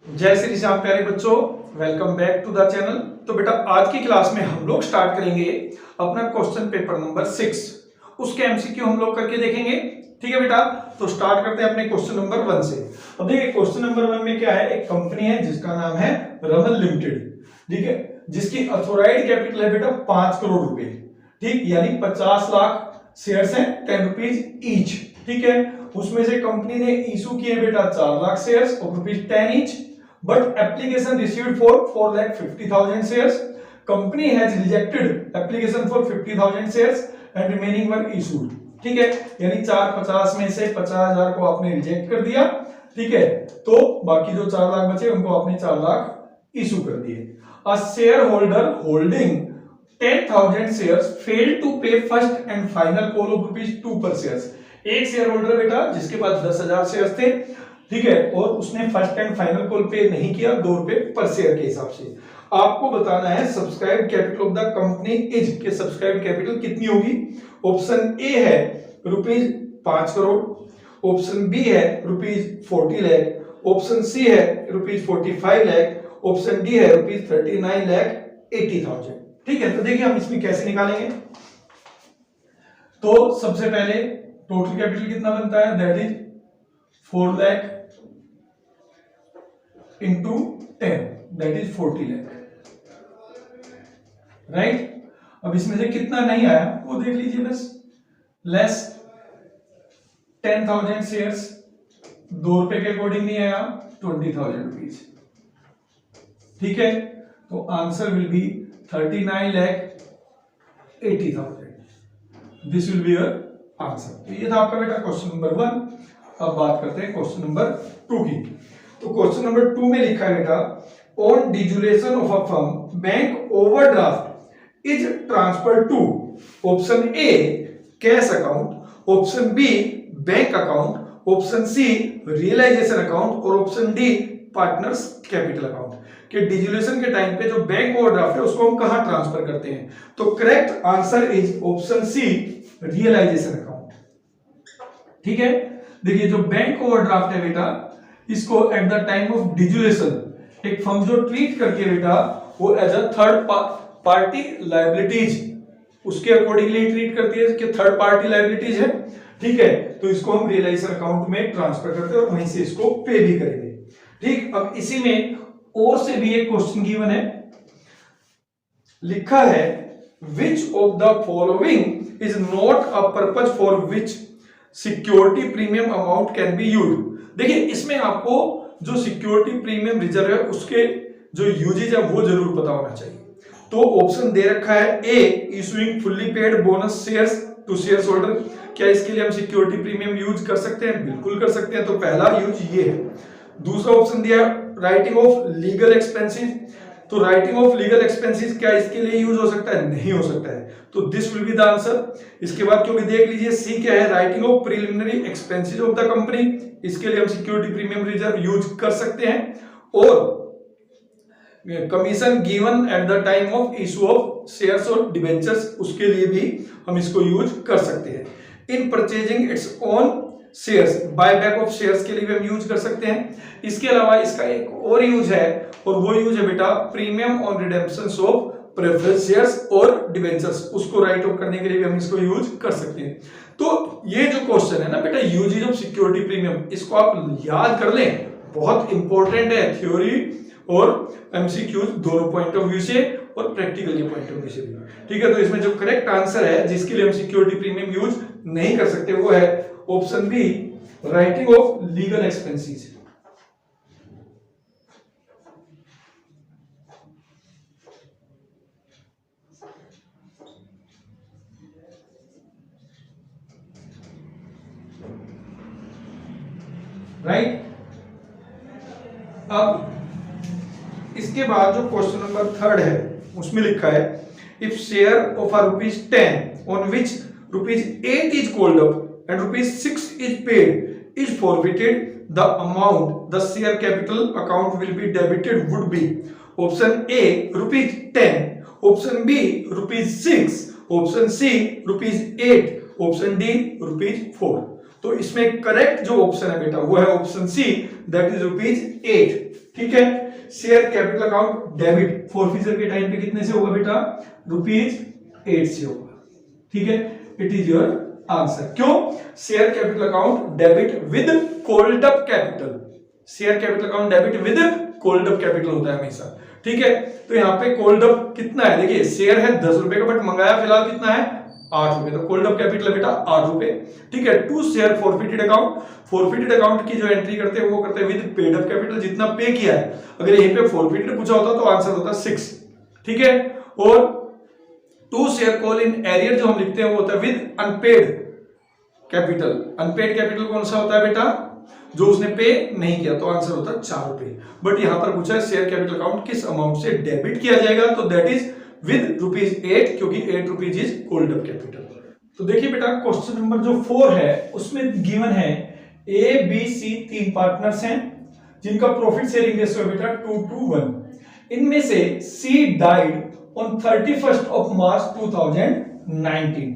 जय श्री श्याम प्यारे बच्चों, welcome back to the channel. तो बेटा आज की क्लास में हम लोग स्टार्ट करेंगे अपना क्वेश्चन पेपर नंबर 6। उसके एमसीक्यू हम लोग करके देखेंगे। ठीक है बेटा, तो स्टार्ट करते हैं अपने क्वेश्चन नंबर 1 से। अब देखिए क्वेश्चन नंबर 1 में क्या है, एक कंपनी है जिसका नाम है रमन लिमिटेड। ठीक है, जिसकी अथोराइज कैपिटल है बेटा 5 करोड़ रुपए। ठीक, यानी 50 लाख शेयर्स हैं, 10 रुपीज ईच। ठीक है, उसमें से कंपनी ने इशू किए बेटा 4 lakh shares of ₹10 each, but application received for 4,50,000 shares. Company has rejected application for 50,000 shares and remaining were issued. ठीक है, यानी 450 में से 50,000 को आपने रिजेक्ट कर दिया। ठीक है, तो बाकी जो 4 लाख बचे उनको आपने 4 लाख इशू कर दिए। A shareholder holding 10,000 shares failed to pay first and final call of ₹2 per shares. एक शेयर होल्डर बेटा जिसके पास 10,000 शेयर्स थे, ठीक है, और उसने फर्स्ट एंड फाइनल कॉल पे नहीं किया ₹2 पर शेयर के हिसाब से। आपको बताना है subscribe capital of the company is के सब्सक्राइब कैपिटल कितनी होगी। ऑप्शन ए है ₹5 करोड़, ऑप्शन बी है ₹40 लाख, ऑप्शन सी है ₹45 लाख, ऑप्शन डी है ₹39,80,000। ठीक है, तो देखिए हम इसमें कैसे निकालेंगे। तो सबसे पहले टोटल कैपिटल कितना बनता है, that is 4 lakh into 10, that is 40 lakh. Right, अब इसमें से कितना नहीं आया वो देख लीजिए बस। लेस 10,000 शेयर्स, ₹2 के अकॉर्डिंग नहीं आया, 20,000 रुपीज। ठीक है, तो answer will be 39,80,000। This will be your answer. तो ये था आपका बेटा क्वेश्चन नंबर 1। अब बात करते हैं क्वेश्चन नंबर 2 की। तो क्वेश्चन नंबर 2 में लिखा है बेटा, on dissolution of a firm bank overdraft is transfer to option A cash account, option B bank account, option C realisation account और option D partners capital account. कि dissolution के time पे जो bank overdraft है उसको हम कहां transfer करते हैं। तो correct answer is option C realisation account. ठीक है, देखिए जो बैंक ओवरड्राफ्ट है बेटा, इसको at the time of dissolution एक फर्म जो ट्रीट करके बेटा वो as a third party liabilities उसके अकॉर्डिंगली ट्रीट करती है कि थर्ड पार्टी लायबिलिटीज है। ठीक है, तो इसको हम रियलाइजेशन अकाउंट में ट्रांसफर करते हैं और वहीं से इसको पे भी करेंगे। ठीक, अब इसी में और से भी एक क्वेश्चन गिवन है, लिखा है which of the following is not a purpose for which security premium amount can be used. देखिए इसमें आपको जो सिक्योरिटी प्रीमियम रिजर्व है उसके जो यूजेज है वो जरूर पता होना चाहिए। तो ऑप्शन दे रखा है A issuing fully paid bonus shares to share holder. क्या इसके लिए हम सिक्योरिटी प्रीमियम यूज कर सकते हैं? बिल्कुल कर सकते हैं। तो पहला यूज ये है। दूसरा ऑप्शन दिया राइटिंग ऑफ लीगल एक्सपेंसेस। तो राइटिंग ऑफ लीगल एक्सपेंसेस क्या इसके लिए यूज हो सकता है? नहीं हो सकता है। तो this will be the answer. इसके बाद क्योंकि देख लीजिए सी क्या है, writing of preliminary expenses of the company. इसके लिए हम सिक्योरिटी प्रीमियम रिजर्व यूज कर सकते हैं। और commission given at the time of issue of shares और डिबेंचर्स, उसके लिए भी हम इसको यूज कर सकते हैं। इन purchasing its own shares, buy back of shares के लिए भी हम यूज कर सकते हैं। इसके अलावा इसका एक और यूज है और वो यूज है बेटा premium on redemption of preference shares और डिबेंचर्स, उसको राइट ऑफ करने के लिए भी हम इसको यूज कर सकते हैं। तो ये जो क्वेश्चन है ना बेटा यूजेज ऑफ सिक्योरिटी प्रीमियम, इसको आप याद कर लें, बहुत इंपॉर्टेंट है थ्योरी और एमसीक्यूज दोनों पॉइंट ऑफ व्यू से और प्रैक्टिकल के पॉइंट ऑफ व्यू से भी। ठीक है, तो इसमें जो करेक्ट आंसर है जिसके लिए हम सिक्योरिटी प्रीमियम यूज नहीं कर सकते वो है option be writing of legal expenses. Right, अब इसके बाद जो क्वेश्चन नंबर 3 है उसमें लिखा है if share of ₹10 on which ₹8 is called up and ₹6 is paid is forfeited the amount the share capital account will be debited would be. Option A ₹10, option B ₹6, option C ₹8, option D ₹4। तो इसमें correct जो option है बेटा वो है option C, that is ₹8। ठीक है, share capital account debit फोरफिचर के टाइम पे कितने से होगा बेटा? ₹8 से होगा। ठीक है, इट इज योर आंसर। क्यों? Share capital account debit with called up capital, share capital account debit with called up capital होता है हमेशा। ठीक है, तो यहाँ पे कॉल्ड अप कितना है? देखिए शेयर है 10 रुपए का, बट मंगाया फिलहाल कितना है? 8 रुपए। तो कॉल्ड अप कैपिटल है बेटा 8 रुपए। ठीक है, to share forfeited account, forfeited account की जो एंट्री करते हैं वो करते हैं विद पेड अप कैपिटल, जितना पे किया है। अगर यहीं पे फॉरफिटेड पूछा होता तो आंसर होता 6। ठीक है, और to share call in arrear जो हम लिखते हैं वो होता है with unpaid capital. Unpaid capital कौन सा होता है बेटा? जो उसने पे नहीं किया, तो आंसर होता है 4 रुपए। बट यहां पर पूछा है शेयर कैपिटल अकाउंट किस अमाउंट से डेबिट किया जाएगा, तो दैट इज विद ₹8, क्योंकि ₹8 इज कॉल्ड अप कैपिटल। तो देखिए बेटा क्वेश्चन नंबर जो 4 है उसमें गिवन है ए बी सी 3 पार्टनर्स हैं जिनका प्रॉफिट शेयरिंग रेशियो है बेटा 2:1। इनमें से सी डाइड ऑन 31 मार्च 2019।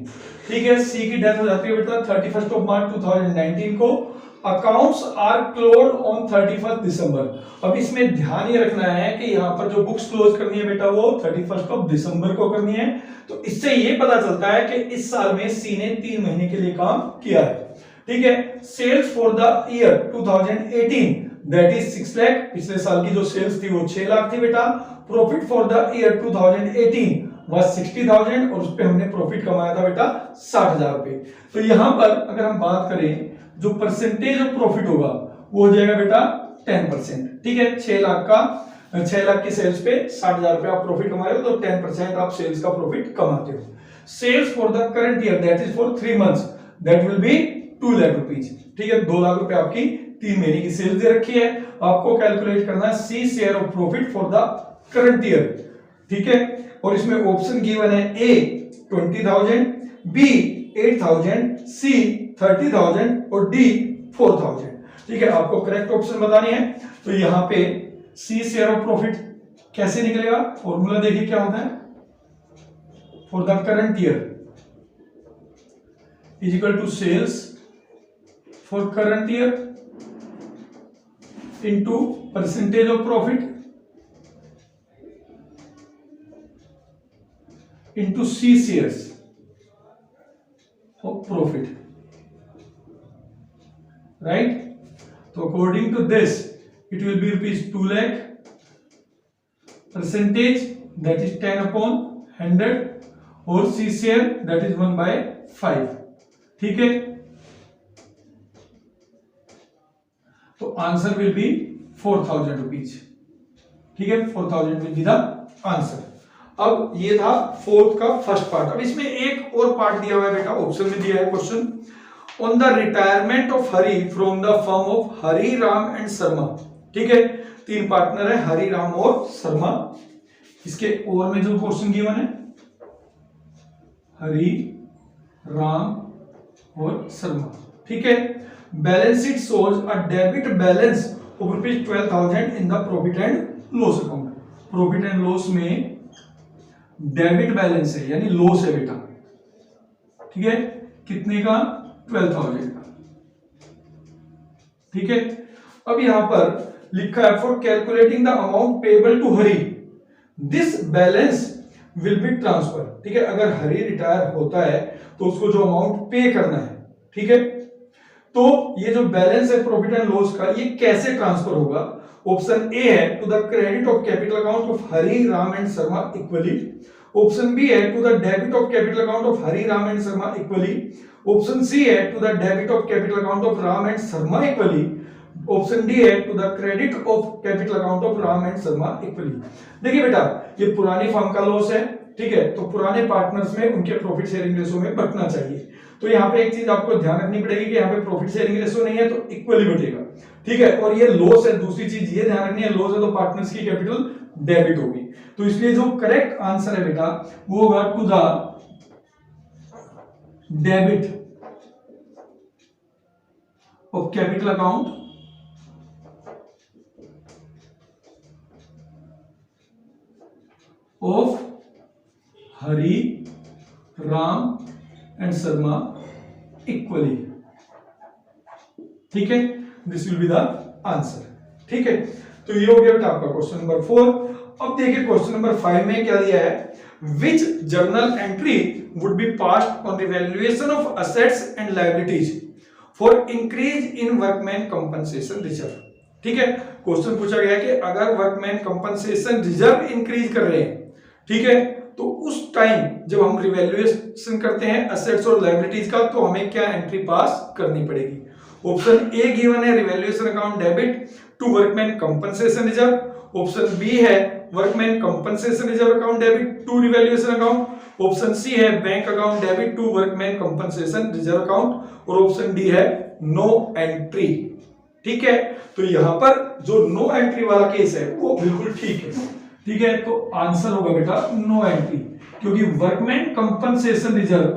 ठीक है, सी की डेथ हो जाती है बेटा 31 मार्च 2019 को। अकाउंट्स आर क्लोज ऑन 31 दिसंबर। अब इसमें ध्यान ये रखना है कि यहाँ पर जो बुक्स क्लोज करनी है बेटा वो 31 दिसंबर को करनी है। तो इससे ये पता चलता है कि इस साल में सी ने 3 महीने के लिए काम किया है। ठीक है, sales for the year 2018 that is 6 lakh. पिछले साल की जो सेल्स थी वो 6 लाख थी बेटा। Profit for the year 2018 was 60,000 और उस पे हमने प्रॉफिट कमाया था बेटा 60,000 रुपए। तो यहां पर अगर हम बात करें जो परसेंटेज ऑफ प्रॉफिट होगा वो हो जाएगा बेटा 10%। ठीक है, 6 लाख की सेल्स पे 60,000 रुपए आप प्रॉफिट कमा रहे हो, तो 10% आप सेल्स का प्रॉफिट कमाते हो। Sales for the current year that is for 3 months that will be 2 lakh rupees. ठीक है, 2 लाख रुपए आपकी 3 महीने की सेल्स दे रखी है। आपको कैलकुलेट करना है C share of profit for the current year. ठीक है, और इसमें ऑप्शन गिवन है ए 20,000, बी 8,000, सी 30,000 और डी 4,000। ठीक है, आपको करेक्ट ऑप्शन बतानी है। तो यहां पे सी शेयर ऑफ प्रॉफिट कैसे निकलेगा? फॉर्मूला देखिए क्या होता है। For the current year is equal to sales for current year into percentage of profit into C shares of profit, right? So according to this it will be ₹2 lakh, percentage that is 10/100 और C share that is 1/5। ठीक है, तो answer will be 4,000 rupees। ठीक है, 4,000 will be the answer। अब ये था fourth का फर्स्ट पार्ट। अब इसमें एक और पार्ट दिया हुआ है बेटा, ऑप्शन में दिया है question on the retirement of Hari from the firm of Hari Ram and Sharma. ठीक है, 3 पार्टनर है हरि राम और शर्मा। इसके और में जो क्वेश्चन गिवन है हरि राम और शर्मा। ठीक है, balance sheet shows a debit balance of ₹12,000 in the profit and loss account. Profit and loss में डेबिट बैलेंस है यानी लॉस है बेटा। ठीक है, कितने का? 12,000 का। ठीक है, अब यहां पर लिखा है for calculating the amount payable to Hari this balance will be transfer. ठीक है, अगर हरि रिटायर होता है तो उसको जो अमाउंट पे करना है, ठीक है, तो ये जो बैलेंस है प्रॉफिट एंड लॉस का ये कैसे ट्रांसफर होगा? ऑप्शन ए है to the credit of capital account of Hari Ram and Sharma equally. Option B है to the debit of capital account of Hari Ram and Sharma equally. Option C है to the debit of capital account of Ram and Sharma equally. Option D है to the credit of capital account of Ram and Sharma equally. देखिए बेटा ये पुरानी firm का loss है, ठीक है, तो पुराने पार्टनर्स में उनके प्रॉफिट शेयरिंग रेशो में बंटना चाहिए। तो यहाँ पे एक चीज आपको ध्यान रखनी पड़ेगी कि यहाँ पे प्रॉफिट शेयरिंग रेशो नहीं है तो इक्वली बटेगा। ठीक है, और ये लॉस है, दूसरी चीज ये ध्यान रखनी है, लॉस है तो पार्टनर्स की कैपिटल डेबिट होगी। तो इसलिए जो करेक्ट आंसर है बेटा वो होगा to the debit of capital account of Hari Ram and Sharma equally. ठीक है, this will be the answer. ठीक है, तो ये हो गया बेटा आपका क्वेश्चन नंबर 4। अब देखिए क्वेश्चन नंबर 5 में क्या दिया है, which journal entry would be passed on revaluation of assets and liabilities for increase in workman compensation reserve. ठीक है, क्वेश्चन पूछा गया कि अगर वर्कमैन कंपनसेशन रिजर्व इंक्रीज कर रहे हैं, ठीक है, तो उस टाइम जब हम रिवैल्यूएशन करते हैं असेट्स और लायबिलिटीज का, तो हमें क्या एंट्री पास करनी पड़ेगी। ऑप्शन ए गिवन है revaluation account debit to workman compensation reserve, option B है workman compensation reserve account debit to revaluation account, option C है bank account debit to workman compensation reserve account, और option D है no entry. ठीक है, तो यहां पर जो नो एंट्री वाला केस है वो बिल्कुल ठीक है। ठीक है, तो आंसर होगा बेटा नो एंट्री, क्योंकि workman compensation reserve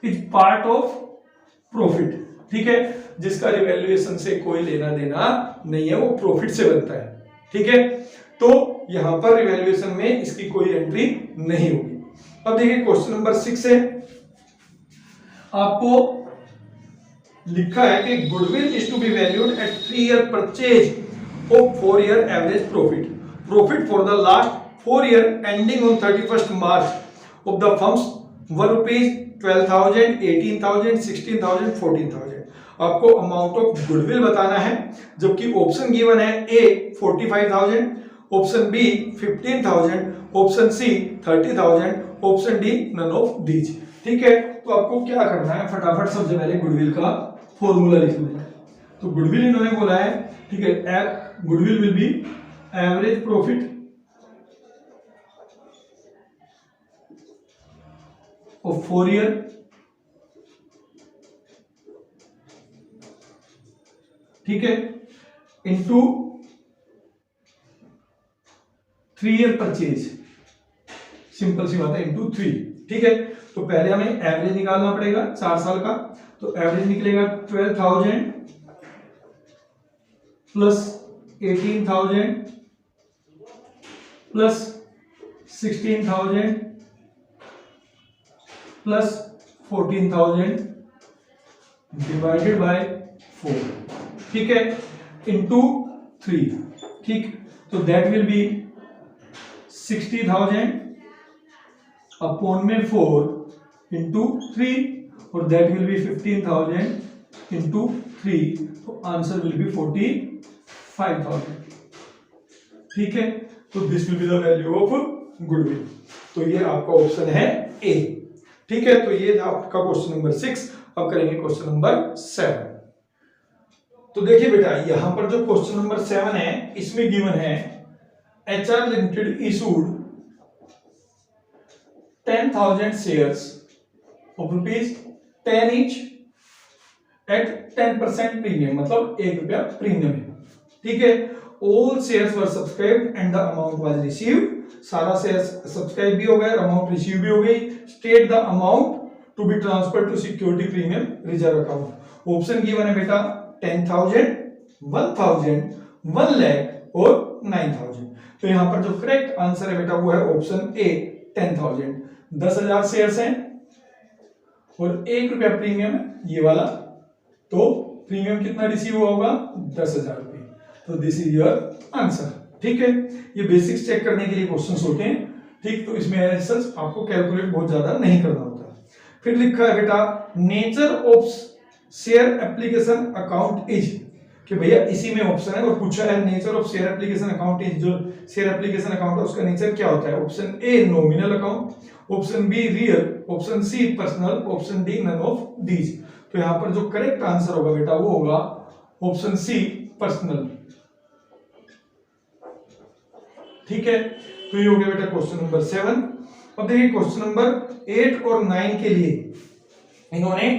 is part of profit. ठीक है, जिसका रिवैल्यूएशन से कोई लेना देना नहीं है, वो प्रॉफिट से बनता है। ठीक है, तो यहां पर रिवैल्यूएशन में इसकी कोई एंट्री नहीं होगी। अब देखिए क्वेश्चन नंबर 6 है, आपको लिखा है कि goodwill is to be valued at 3 year purchase of 4 year average profit for the last 4 year ending on 31st March of the firms were rupees 12,000, 18,000, 16,000, 14,000। आपको अमाउंट ऑफ गुडविल बताना है, जबकि ऑप्शन गिवन है A 45,000, option B 15,000, option C 30,000, option D none of these. ठीक है, तो आपको क्या करना है, फटाफट सबसे पहले गुडविल का फॉर्मूला लिख लेना है। तो गुडविल इन्होंने बोला है, ठीक है, goodwill will be average profit of 4 year ठीक है इनटू 3 ईयर परचेज, सिंपल सी बात है, इनटू 3। ठीक है, तो पहले हमें एवरेज निकालना पड़ेगा 4 साल का, तो एवरेज निकलेगा 12,000 plus 18,000 plus 16,000 plus 14,000 divided by 4। ठीक है, इनटू 3। ठीक, तो दैट विल बी 60,000 अपॉन में 4 इंटू 3, और दैट विल बी 15,000 इंटू 3, तो आंसर विल बी 45,000। ठीक है, तो this will be the value of goodwill. तो ये आपका ऑप्शन है ए। ठीक है, तो ये था आपका क्वेश्चन नंबर 6। अब करेंगे क्वेश्चन नंबर 7। तो देखिए बेटा, यहां पर जो क्वेश्चन नंबर 7 है, इसमें गिवन है HR limited issued 10,000 shares of ₹10 each at 10% premium, मतलब ₹1 प्रीमियम है। ठीक है, all shares were subscribed and the amount was received. सारा शेयर्स सब्सक्राइब भी हो गया, अमाउंट रिसीव भी हो गई। State the amount to be transfer to security premium reserve account. Option given है बेटा 10,000, 1,000, 1 लाख और 9,000। तो यहां पर जो करेक्ट आंसर है बेटा वो है ऑप्शन ए 10,000। 10,000 शेयर्स हैं और ₹1 प्रीमियम है ये वाला, तो प्रीमियम कितना रिसीव हुआ होगा, 10,000 रुपए। तो दिस इज योर आंसर। ठीक है, ये बेसिक्स चेक करने के लिए क्वेश्चंस होते हैं। ठीक, तो इसमें आपको कैलकुलेट बहुत ज्यादा नहीं करना होता। फिर लिखा है बेटा nature of share application account is, कि भैया इसी में ऑप्शन है और पूछा है nature of share application account is. जो शेयर एप्लीकेशन अकाउंट है उसका नेचर क्या होता है। Option A nominal account, option B real, option C personal, option D none of these. तो यहां पर जो करेक्ट आंसर होगा बेटा वो होगा ऑप्शन सी पर्सनल। ठीक है, तो ये हो गया बेटा क्वेश्चन नंबर 7। अब देखिए क्वेश्चन नंबर 8 और 9 के लिए इन्होंने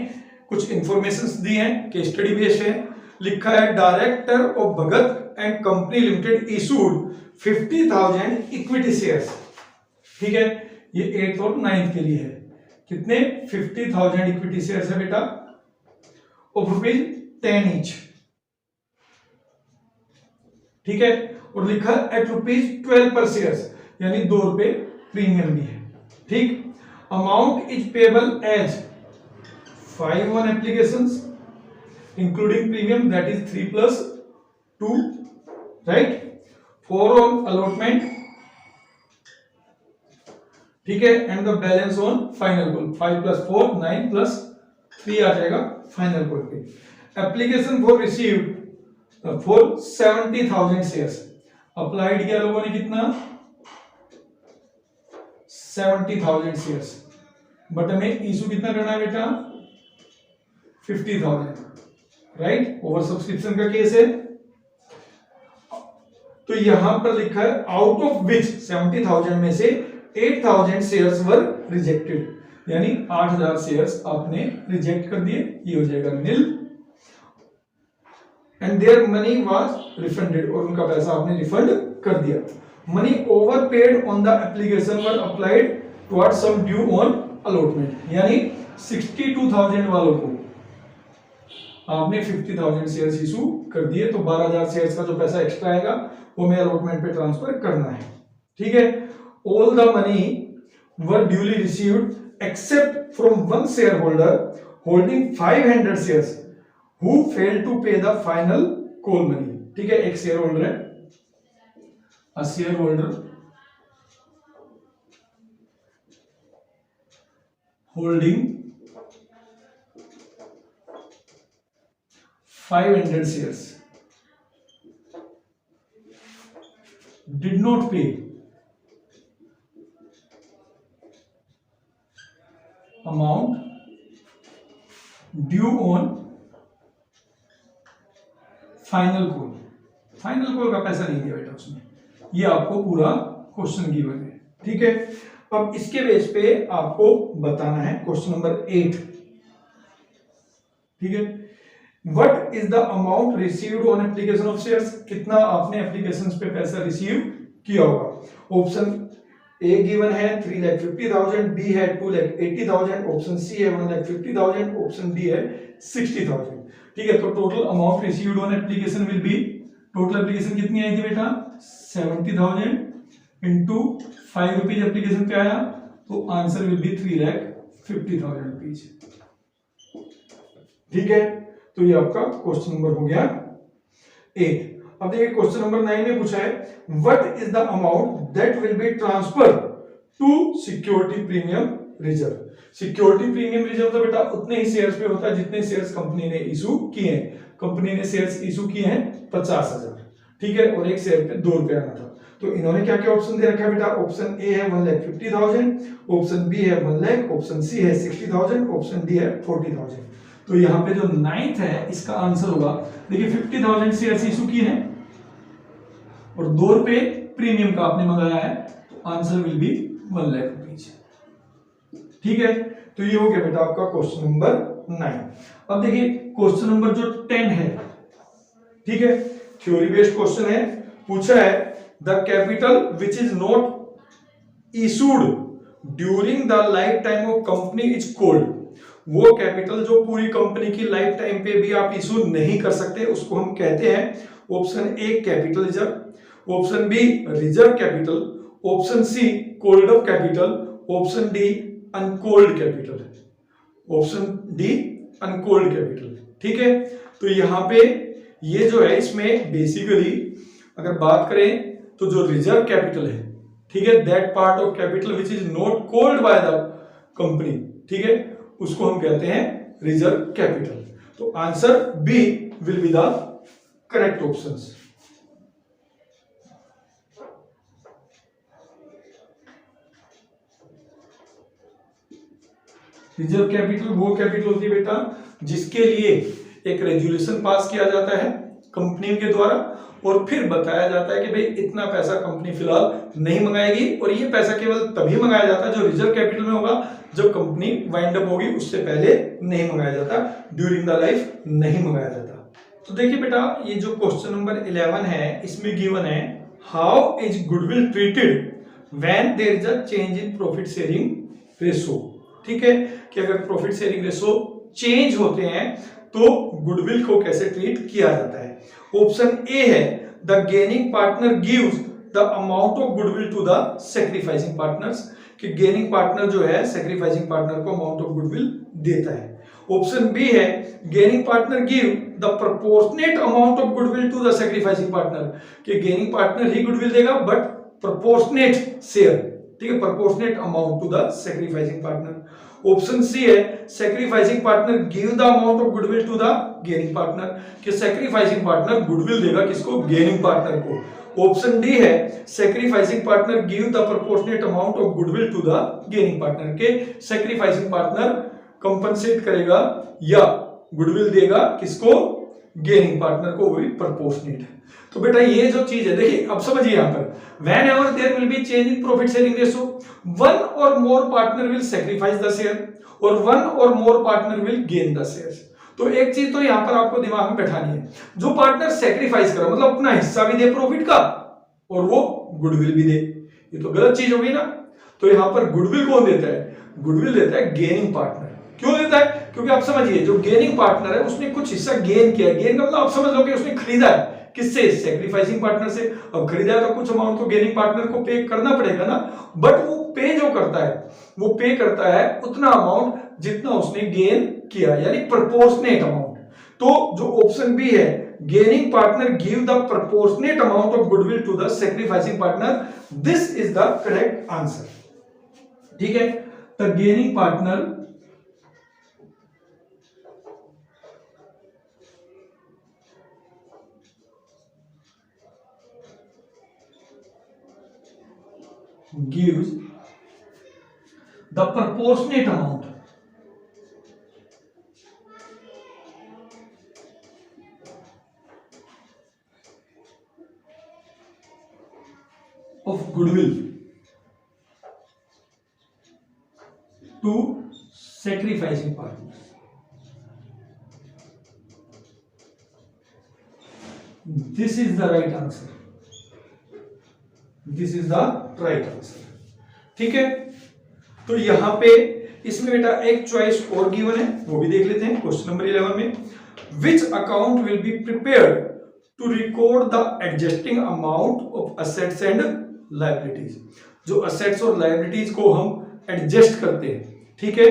कुछ इंफॉर्मेशंस दी हैं कि स्टडी बेस्ड है। लिखा है director of Bhagat and company limited issued 50,000 equity shares. ठीक है, ये 8th और 9th के लिए है। कितने, 50,000 इक्विटी शेयर्स है बेटा ऑफ ₹10 ईच। ठीक है, और लिखा एट ₹12 पर शेयर्स, यानी ₹2 प्रीमियम भी है। ठीक, amount is payable as 5 on applications including premium that is 3 plus 2, right, 4 on allotment, ठीक है, and the balance on final call, 5 plus 4 9 plus 3 आ जाएगा फाइनल कॉल पे। Application for received for 70,000 shares, applied किया लोगों ने कितना, 70,000 शेयर्स, बट हमें इशू कितना करना है बेटा, 50,000, राइट, ओवर सब्सक्रिप्शन का केस है। तो यहां पर लिखा है आउट ऑफ विच 70,000 में से 8,000 शेयर्स वर रिजेक्टेड, यानी 8,000 शेयर्स आपने रिजेक्ट कर दिए, ये हो जाएगा nil, and their money was refunded, और उनका पैसा आपने रिफंड कर दिया। Money over paid on the application were applied towards some due on allotment, यानी 62,000 वालों को आपने 50,000 शेयर्स इशू कर दिए, तो 12,000 शेयर्स का जो पैसा एक्स्ट्रा आएगा वो हमें अलॉटमेंट पे ट्रांसफर करना है, ठीक है। All the money were duly received except from one share holder holding 500 shares who failed to pay the final call money, ठीक है। एक शेयर होल्डर है, a share holder holding 500 shares did not pay amount due on final call, final call का पैसा नहीं दिया बेटा उसने, ये आपको पूरा क्वेश्चन गिवन है, ठीक है। अब इसके बेस पे आपको बताना है क्वेश्चन नंबर 8, ठीक है। What is the amount received on application of shares, कितना आपने एप्लीकेशंस पे पैसा रिसीव किया होगा। ऑप्शन ए गिवन है 3,50,000, बी है 2,80,000, ऑप्शन सी है 1,50,000, ऑप्शन डी है 60,000, ठीक है। तो total amount received on application will be, total application कितनी आई थी बेटा, 70,000 इंटू 5 रुपीज एप्लीकेशन पे आया, तो आंसर विल बी 3,50,000 रुपीज, ठीक है। तो ये आपका क्वेश्चन नंबर हो गया 8। अब देखिए क्वेश्चन नंबर 9 में पूछा है what is the amount that will be transfer to security premium reserve. Security premium reserve तो बेटा उतने ही शेयर्स पे होता है जितने शेयर्स कंपनी ने इशू किए हैं। कंपनी ने शेयर्स इशू किए हैं 50,000, ठीक है, और एक शेयर पे 2 रुपए आना था। तो इन्होंने क्या क्या ऑप्शन दे रखा है बेटा, ऑप्शन ए है 1,50,000, ऑप्शन बी है 1 लाख, ऑप्शन सी है 60,000, ऑप्शन डी है 40,000। तो यहाँ पे जो 9th है इसका आंसर होगा, देखिए 50,000 शेयर्स इशू किए हैं और 2 रुपए प्रीमियम का आपने मंगाया है, तो answer will be 1 lakh rupees, ठीक है। तो ये हो गया बेटा आपका क्वेश्चन नंबर 9। अब देखिए क्वेश्चन नंबर जो 10 है, ठीक है, थ्योरी बेस्ड क्वेश्चन है। पूछा है the capital which is not issued during the life time of company is called. वो कैपिटल जो पूरी कंपनी की लाइफ टाइम पे भी आप इशू नहीं कर सकते उसको हम कहते हैं, option A capital reserve, option B reserve capital, option C called up capital, option D uncalled capital, option D uncalled capital, ठीक है। तो यहां पे ये जो है इसमें बेसिकली अगर बात करें तो जो रिजर्व कैपिटल है, ठीक है, that part of capital which is not called by the company, ठीक है, उसको हम कहते हैं रिजर्व कैपिटल। तो answer B will be the correct options. Reserve capital वो कैपिटल होती है बेटा जिसके लिए एक रेजुलेशन पास किया जाता है कंपनी के द्वारा और फिर बताया जाता है कि भाई इतना पैसा कंपनी फिलहाल नहीं मंगाएगी, और ये पैसा केवल तभी मंगाया जाता है जो रिजर्व कैपिटल में होगा, जब कंपनी वाइंड अप होगी उससे पहले नहीं मंगाया जाता, ड्यूरिंग द लाइफ नहीं मंगाया जाता। तो देखिए बेटा ये जो क्वेश्चन नंबर 11 है इसमें गिवन है how is goodwill treated when there is a change in profit sharing ratio, ठीक है, कि अगर प्रॉफिट शेयरिंग रेशो चेंज होते हैं तो गुडविल को कैसे ट्रीट किया जाता है। ऑप्शन ए है the gaining partner gives the amount of goodwill to the sacrificing partners, कि गेनिंग पार्टनर जो है सैक्रिफाइसिंग पार्टनर को अमाउंट ऑफ गुडविल देता है। ऑप्शन बी है gaining partner give the proportionate amount of goodwill to the sacrificing partner, कि gaining partner ही goodwill देगा बट प्रोपोर्शनेट शेयर, ठीक है, proportionate amount to the sacrificing partner. Option C है sacrificing partner give the amount of goodwill to the gaining partner, कि sacrificing partner goodwill देगा किसको, gaining partner को। ऑप्शन डी है sacrificing partner give the proportionate amount of goodwill to the gaining partner, के sacrificing partner compensate करेगा या goodwill देगा किसको, गेनिंग पार्टनर को, वो भी प्रोपोर्शनेट। तो बेटा ये जो चीज है देखिए, अब समझिए यहां पर whenever there will be change in profit sharing ratio, one or more partner will sacrifice the share और one or more partner will gain the shares। तो एक चीज तो यहां पर आपको दिमाग में बैठानी है, जो पार्टनर सैक्रिफाइस करे मतलब अपना हिस्सा भी दे प्रॉफिट का और वो गुडविल भी दे, ये तो गलत चीज होगी ना। तो यहां पर गुडविल कौन देता है, गुडविल देता है गेनिंग पार्टनर। क्यों देता है, क्योंकि आप समझिए जो गेनिंग पार्टनर है उसने कुछ हिस्सा गेन किया, गेन का मतलब आप समझ लो कि उसने खरीदा है, किससे, सैक्रिफाइसिंग पार्टनर से। अब खरीदा है तो कुछ अमाउंट तो गेनिंग पार्टनर को पे करना पड़ेगा ना, बट वो पे जो करता है वो पे करता है उतना अमाउंट जितना उसने गेन किया, यानी प्रोपोर्शनेट अमाउंट। तो जो ऑप्शन बी है gaining partner give the proportionate amount of goodwill to the sacrificing partner, this is the correct answer, ठीक है। The gaining partner gives the proportionate amount of goodwill to sacrificing partners। This is the right answer, this is the right answer, ठीक है। तो यहां पे इसमें बेटा एक चॉइस और गिवन है, वो भी देख लेते हैं क्वेश्चन नंबर 11 में। Which account will be prepared to record the adjusting amount of assets and liabilities, जो असेट्स और लायबिलिटीज को हम एडजस्ट करते हैं, ठीक है,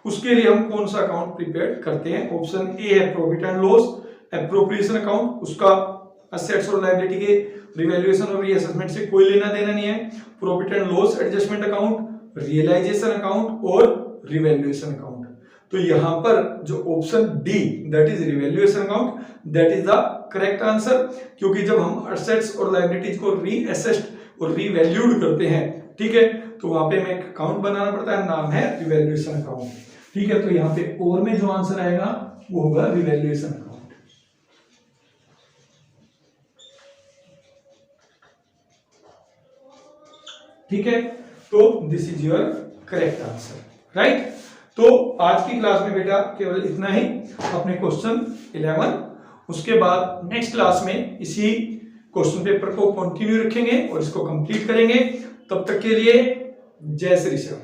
उसके लिए हम कौन सा अकाउंट प्रिपेयर करते हैं। ऑप्शन ए है profit and loss appropriation account, उसका असेट्स और लायबिलिटी के रिवैल्यूएशन और रीअसेसमेंट से कोई लेना देना नहीं है। Profit and loss adjustment account, realisation account और रिवैल्यूएशन अकाउंट। तो यहां पर जो option D that is revaluation account, that is the correct answer, क्योंकि जब हम एसेट्स और लायबिलिटीज को रीअसेस्ड और रीवैल्यूड करते हैं, ठीक है, तो वहां पे हमें अकाउंट बनाना पड़ता है, नाम है रिवैल्यूएशन अकाउंट, ठीक है। तो यहाँ पे और में जो आंसर आएगा वो होगा रिवैल्यूएशन अकाउंट, ठीक है। तो this is your correct answer, right. तो आज की क्लास में बेटा केवल इतना ही, अपने क्वेश्चन 11, उसके बाद नेक्स्ट क्लास में इसी क्वेश्चन पेपर को कंटिन्यू रखेंगे और इसको कंप्लीट करेंगे। तब तक के लिए जय श्री श्याम।